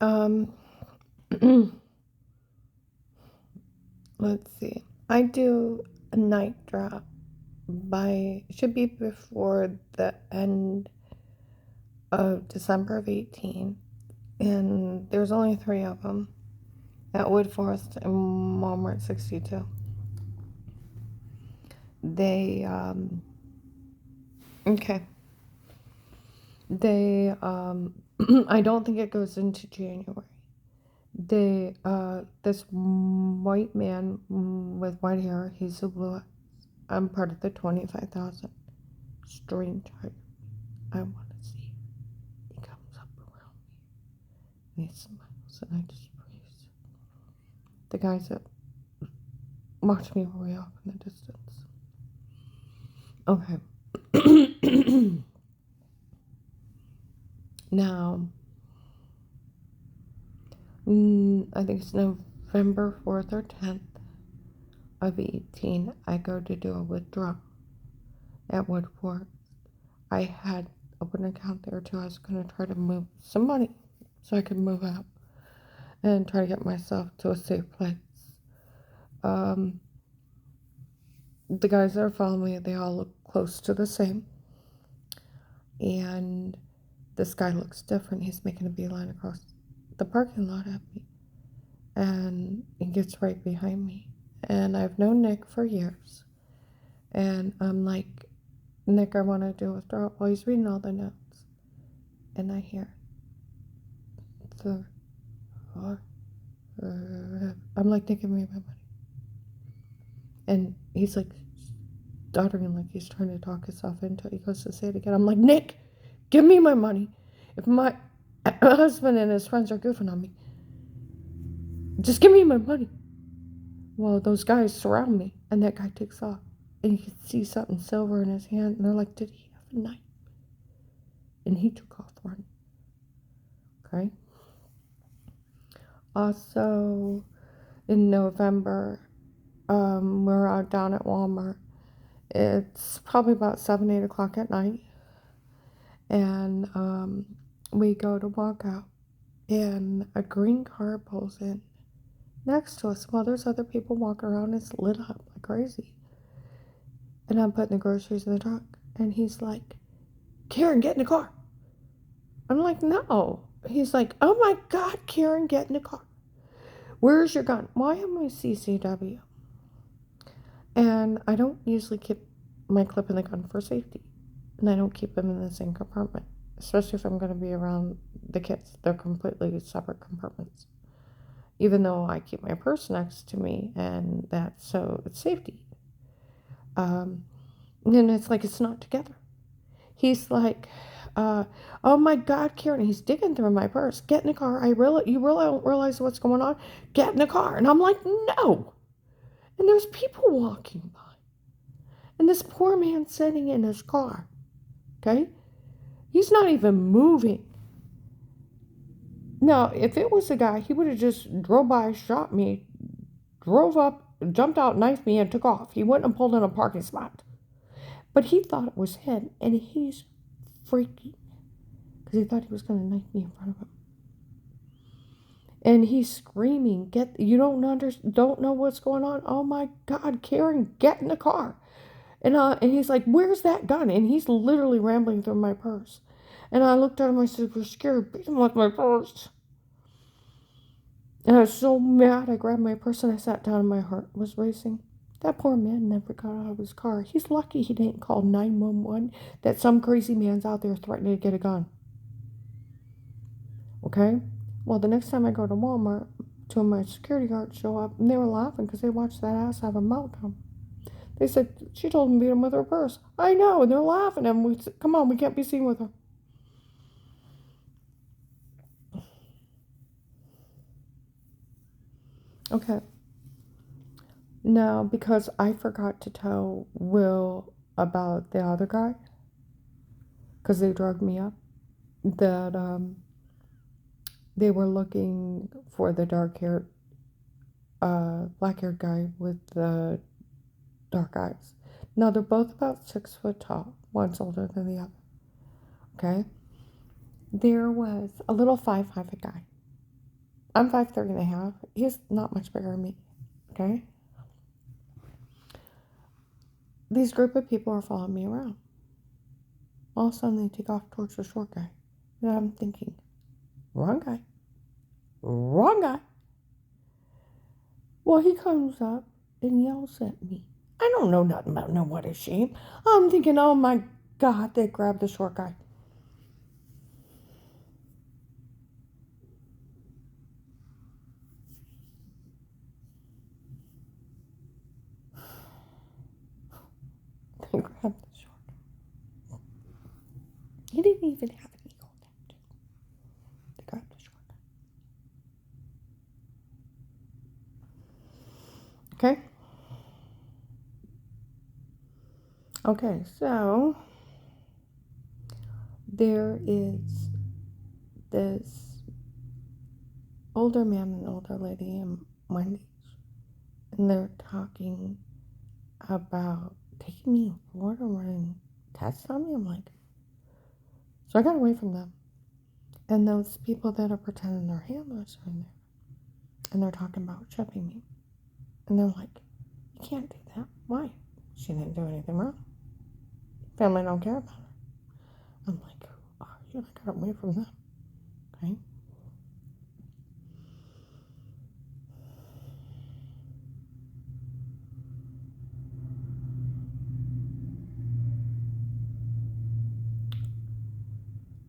Um, let's see. I do a night drop should be before the end of December of 18. And there's only 3 of them at Wood Forest and Walmart 62. They, okay. They, I don't think it goes into January. This white man with white hair, he's a blue eyes. I'm part of the 25,000. Strange heart. I want to see it. He comes up around me and he smiles and I just freeze. The guys that watch me way off in the distance. Okay. Now, I think it's November 4th or 10th of 18. I go to do a withdrawal at Woodford. I had opened an account there too. I was going to try to move some money so I could move out and try to get myself to a safe place. The guys that are following me, they all look close to the same. And this guy looks different. He's making a beeline across the parking lot at me. And he gets right behind me. And I've known Nick for years. And I'm like, Nick, I want to do a withdrawal. Well, he's reading all the notes. And I hear, I'm like, Nick, give me my money. And he's like, stuttering like he's trying to talk himself into it. He goes to say it again. I'm like, Nick, give me my money. If my husband and his friends are goofing on me, just give me my money. Well, those guys surround me, and that guy takes off. And you can see something silver in his hand, and they're like, did he have a knife? And he took off running. Okay? Also, in November, we're out down at Walmart. It's probably about 7, 8 o'clock at night. And we go to walk out, and a green car pulls in next to us. Well, there's other people walking around. It's lit up like crazy. And I'm putting the groceries in the truck. And he's like, Karen, get in the car. I'm like, no. He's like, oh my God, Karen, get in the car. Where's your gun? Why am I CCW? And I don't usually keep my clip in the gun for safety. And I don't keep them in the same compartment, especially if I'm going to be around the kids. They're completely separate compartments. Even though I keep my purse next to me, and that's so it's safety. And it's like it's not together. He's like, oh my God, Karen, he's digging through my purse. Get in the car. You really don't realize what's going on? Get in the car. And I'm like, no. And there's people walking by. And this poor man sitting in his car. Okay? He's not even moving. Now, if it was a guy, he would have just drove by, shot me, drove up, jumped out, knifed me, and took off. He wouldn't have pulled in a parking spot. But he thought it was him, and he's freaking because he thought he was going to knife me in front of him. And he's screaming, you don't know what's going on? Oh my God, Karen, get in the car. And he's like, where's that gun? And he's literally rambling through my purse. And I looked at him, I said, we're scared, beat him with my purse. And I was so mad, I grabbed my purse and I sat down and my heart was racing. That poor man never got out of his car. He's lucky he didn't call 911 that some crazy man's out there threatening to get a gun. Okay? Well, the next time I go to Walmart, two of my security guards show up and they were laughing because they watched that ass have a meltdown. They said, she told him to beat him with her purse. I know, and they're laughing at him. We said, come on, we can't be seen with her. Okay. Now, because I forgot to tell Will about the other guy, because they drugged me up, that they were looking for the dark-haired, black-haired guy with the dark eyes. Now, they're both about 6 foot tall. One's older than the other. Okay? There was a little 5'5" guy. I'm 5'3.5". He's not much bigger than me. Okay? These group of people are following me around. All of a sudden, they take off towards the short guy. And I'm thinking, wrong guy. Wrong guy. Well, he comes up and yells at me. I don't know nothing about no what is shame. I'm thinking, oh my God, they grabbed the short guy. They grabbed the short guy. He didn't even have any gold tattoo. They grabbed the short guy. Okay? Okay, so there is this older man and older lady in Wendy's, and they're talking about taking me to Florida, running tests on me. I'm like, so I got away from them. And those people that are pretending they're handlers are in there, and they're talking about shipping me. And they're like, you can't do that. Why? She didn't do anything wrong. Family don't care about her. I'm like, oh, you got away from them. Okay?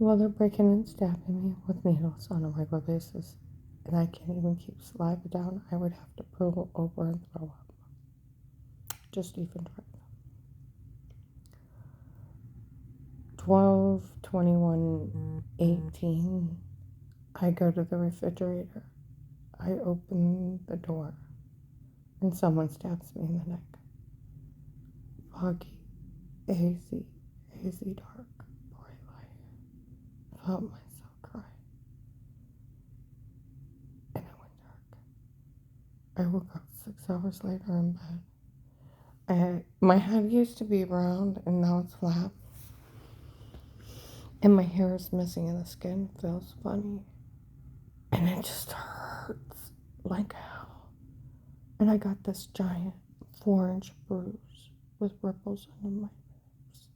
Well, they're breaking and stabbing me with needles on a regular basis. And I can't even keep saliva down. I would have to pull over and throw up. Just even try. 12/21/18. I go to the refrigerator. I open the door. And someone stabs me in the neck. Foggy, hazy dark, bright light. Felt myself cry. And it went dark. I woke up 6 hours later in bed. My head used to be round and now it's flat. And my hair is missing and the skin feels funny. And it just hurts like hell. And I got this giant 4-inch bruise with ripples under my ribs.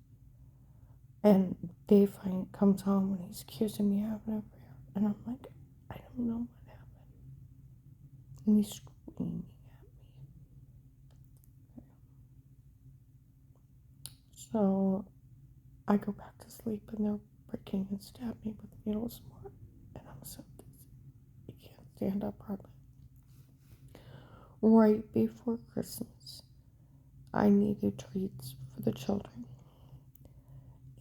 And Dave comes home and he's accusing me of having an affair. And I'm like, I don't know what happened. And he's screaming at me. So I go back to sleep and they're breaking and stabbing me with needles more. And I'm so dizzy. I can't stand up hardly. Right before Christmas, I needed treats for the children.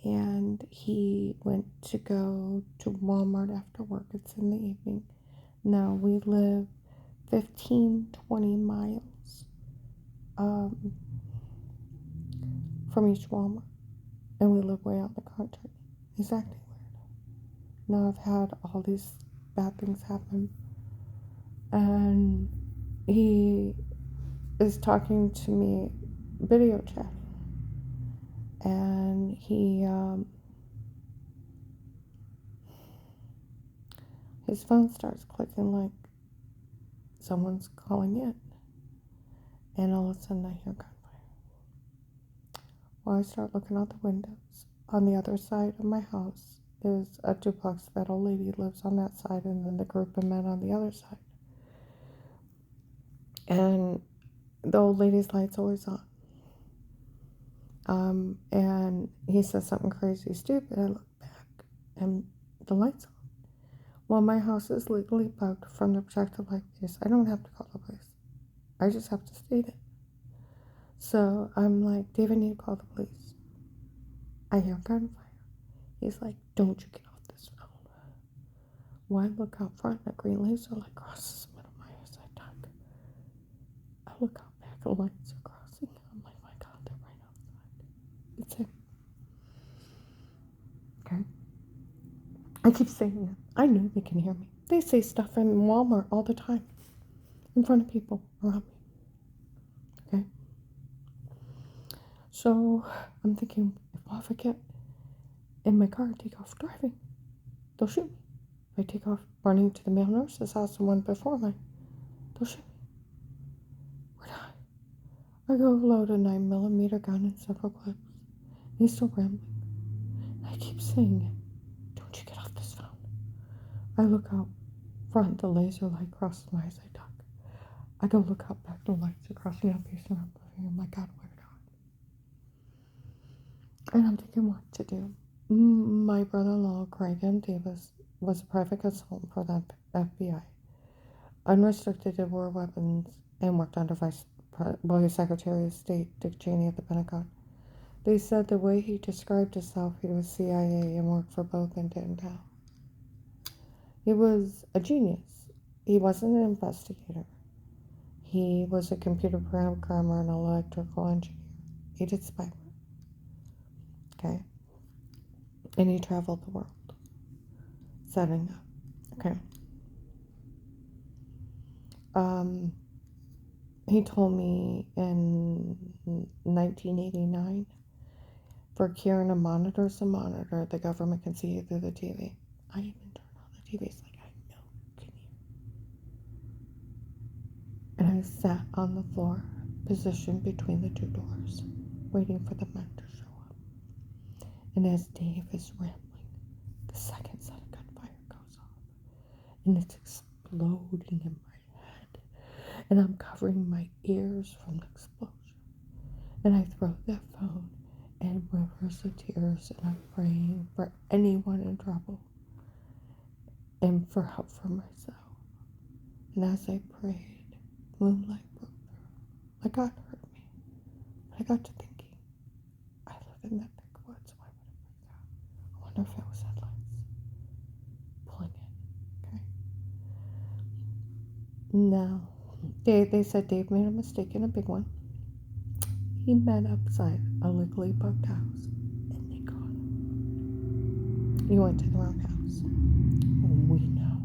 And he went to go to Walmart after work. It's in the evening. Now we live 15-20 miles from each Walmart. And we live way out in the country. He's acting weird. Now I've had all these bad things happen. And he is talking to me, video chatting. And his phone starts clicking like someone's calling in. And all of a sudden I hear gunfire. Well, I start looking out the windows. On the other side of my house is a duplex. That old lady lives on that side, and then the group of men on the other side. And the old lady's light's always on. And he says something crazy stupid. I look back and the light's on. Well, my house is legally bugged from the protective light case. I don't have to call the police. I just have to state it. So I'm like, David, I need to call the police. I hear gunfire. He's like, don't you get off this phone. Well, I look out front and a green laser light crosses the middle of my eyes. I duck. I look out back, the lights are crossing. I'm like, my God, they're right outside. It's him. Okay? I keep saying it. I know they can hear me. They say stuff in Walmart all the time. In front of people around me. Okay? So I'm thinking, if I get in my car and take off driving, they'll shoot me. If I take off running to the male nurse's house, the one before mine, they'll shoot me. We're not. I go load a 9mm gun and several clips. He's still rambling. I keep saying, don't you get off this phone. I look out front, the laser light crosses my eyes, I duck. I go look out back, the lights are crossing out, facing up, oh my God, where to go? And I'm thinking what to do. My brother-in-law, Craig M. Davis, was a private consultant for the FBI, unrestricted war weapons, and worked under Secretary of State Dick Cheney at the Pentagon. They said the way he described himself, he was CIA and worked for both and didn't tell. He was a genius. He wasn't an investigator. He was a computer programmer and electrical engineer. He did spy work. Okay? And he traveled the world setting up. Okay? He told me in 1989, for Kieran to monitor, the government can see you through the TV. I even turned on the TV. It's like, I know, can you? And I sat on the floor, positioned between the two doors, waiting for the men to show up. And as Dave is rambling, the second set of gunfire goes off, and it's exploding in my head, and I'm covering my ears from the explosion. And I throw that phone and rivers of tears, and I'm praying for anyone in trouble and for help for myself. And as I prayed, moonlight broke through. Like God heard me. I got to thinking, I live in that thick woods. Why would it break out? I wonder if it was headlights pulling it. Okay. Now, they said Dave made a mistake in a big one. He met outside a legally bugged house, and they caught him. He went to the wrong house. We know.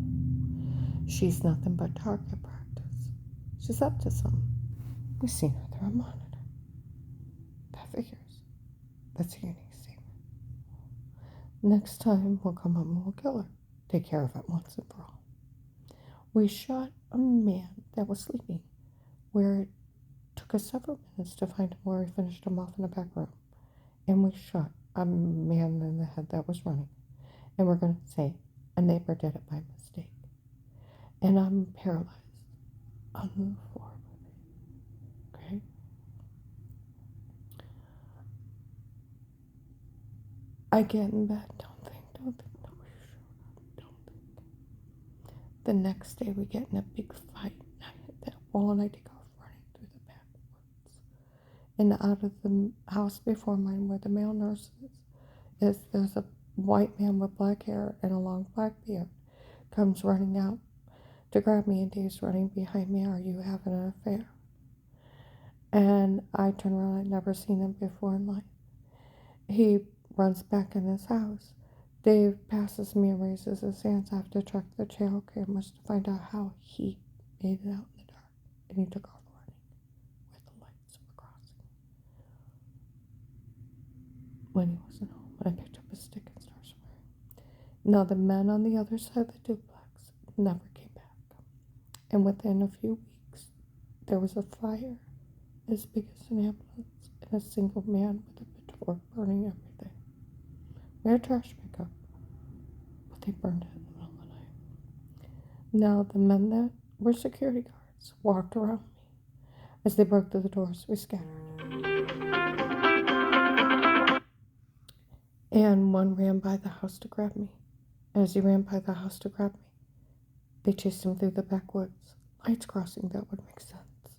She's nothing but target practice. She's up to something. We've seen her through a monitor. That figures. That's a unique statement. Next time, we'll come home and we'll kill her. Take care of it once and for all. We shot a man that was sleeping, where it took us several minutes to find him, where we finished him off in the back room. And we shot a man in the head that was running. And we're going to say a neighbor did it by mistake. And I'm paralyzed. I'll move forward. Okay? I get in bed. Don't think. No, don't think. The next day we get in a big fight. I hit that wall and I take off running through the backwoods. And out of the house before mine, where the male nurse is, there's a white man with black hair and a long black beard. Comes running out to grab me, and Dave's running behind me. Are you having an affair? And I turn around. I'd never seen him before in life. He runs back in his house. Dave passes me and raises his hands. I have to check the trail cameras to find out how he made it out in the dark. And he took off running where the lights were crossing. When he wasn't home, I picked up a stick and started swearing. Now the men on the other side of the duplex never came back. And within a few weeks, there was a fire as big as an ambulance and a single man with a pitchfork burning everything. We had trash pickup, but they burned it in the middle of the night. Now the men that were security guards walked around me. As they broke through the doors, we scattered. And one ran by the house to grab me. As he ran by the house to grab me, they chased him through the backwoods. Lights crossing, that would make sense.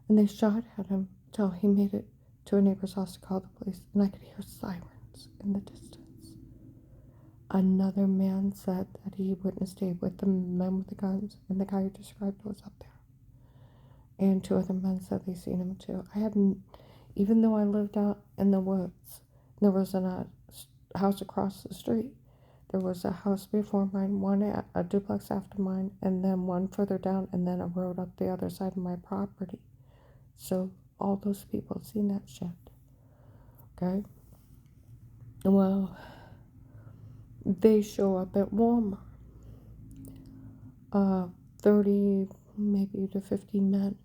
And they shot at him till he made it to a neighbor's house to call the police, and I could hear sirens in the distance. Another man said that he witnessed Dave with the men with the guns, and the guy who described was up there. And two other men said they seen him too. I hadn't, even though I lived out in the woods, there was a house across the street. There was a house before mine, a duplex after mine, and then one further down, and then a road up the other side of my property. So all those people seen that shit. Okay? Well, they show up at Walmart. uh, 30 maybe to 50 men,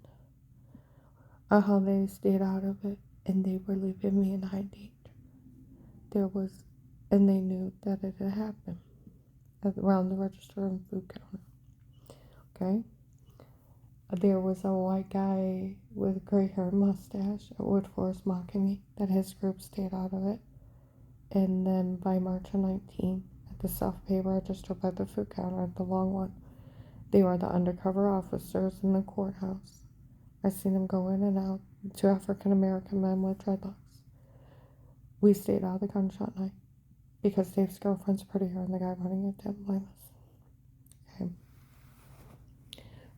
how they stayed out of it, and they were leaving me in high danger. There was, and they knew that it had happened around the register and food counter. Okay, there was a white guy with gray hair and mustache at Wood Forest mocking me that his group stayed out of it. And then by March of 19, at the self-pay register by the food counter, the long one, they were the undercover officers in the courthouse. I seen them go in and out, two African American men with dreadlocks. We stayed out of the gunshot night because Dave's girlfriend's prettier and the guy running it didn't blame us. Okay.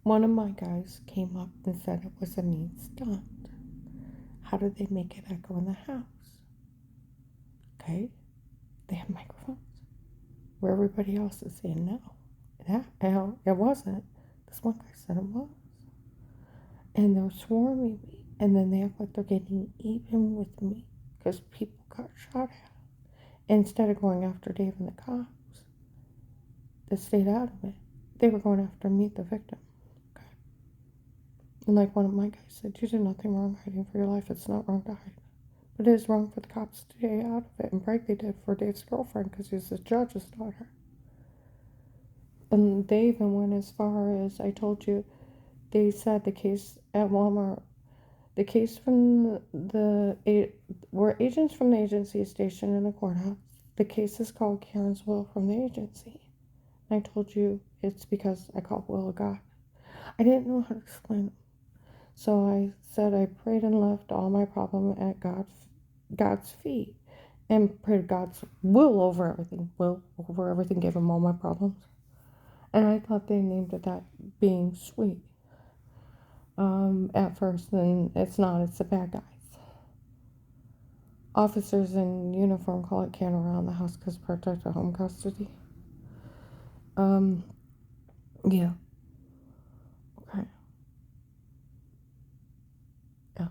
One of my guys came up and said it was a neat stunt. How did they make it echo in the house? Okay, they have microphones where everybody else is saying no. It wasn't. This one guy said it was. And they're swarming me. And then they act like they're getting even with me because people got shot at. Instead of going after Dave and the cops that stayed out of it, they were going after me, the victim. Okay. And like one of my guys said, you did nothing wrong hiding for your life. It's not wrong to hide. But it is wrong for the cops to stay out of it. And Bragg, they did for Dave's girlfriend because he's the judge's daughter. And they even went as far as, I told you, they said the case at Walmart, the case from where agents from the agency is stationed in the courthouse. The case is called Karen's Will from the agency. And I told you it's because I called Will a God. I didn't know how to explain it. So I said I prayed and left all my problem at God's feet and prayed God's will over everything. Will over everything, gave him all my problems. And I thought they named it that, being sweet. At first, and it's not, it's the bad guys. Officers in uniform call it can around the house because protected home custody. Yeah. Okay. Yeah.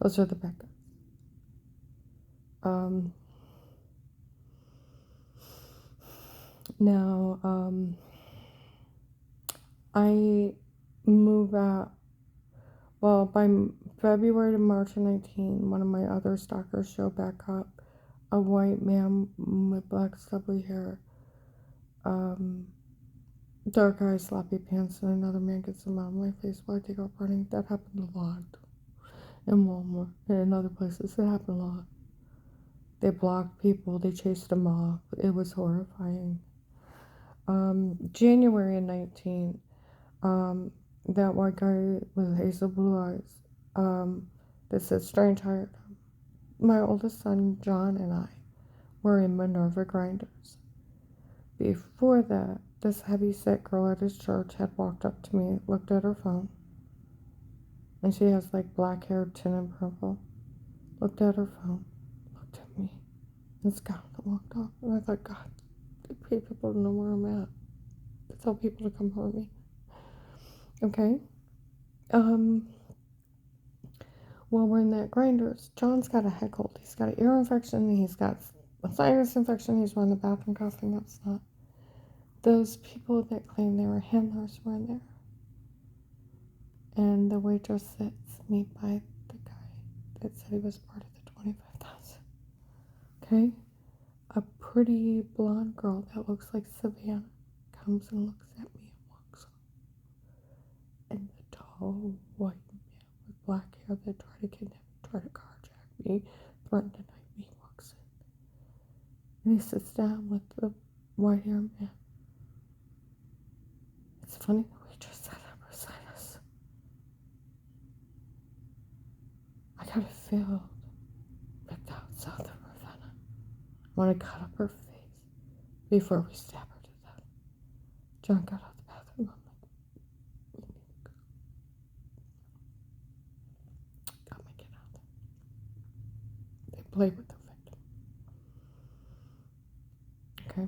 Those are the bad guys. Now, I move out. Well, by February to March of 19, one of my other stalkers showed back up. A white man with black stubbly hair, dark eyes, sloppy pants, and another man gets them out of my face while I take off running. That happened a lot in Walmart and in other places. It happened a lot. They blocked people. They chased them off. It was horrifying. January of 19, that white guy with hazel blue eyes, that said strange hired him. My oldest son, John, and I were in Minerva Grinders. Before that, this heavy-set girl at his church had walked up to me, looked at her phone, and she has like black hair, tin and purple, looked at her phone, looked at me, and scowled and walked off. And I thought, God, they pay people to know where I'm at. They tell people to come hurt me. Okay? Well, we're in that Grinders. John's got a head cold. He's got an ear infection. He's got a sinus infection. He's running the bathroom coughing up snot. Those people that claim they were handlers were in there. And the waitress sits me by the guy that said he was part of the 25,000. Okay? A pretty blonde girl that looks like Savannah comes and looks at me and walks off. And the tall white man with black hair that tried to kidnap me, tried to carjack me, threatened to knife me, walks in. And he sits down with the white haired man. It's funny, the waitress sat up beside us. I got a filled, picked out south of Ravenna. I want to cut up her face before we stab her to death. John got out of the bathroom. I'm like, we need to go. Got my kid out there. They play with the victim. Okay?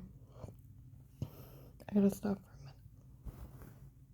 I gotta stop for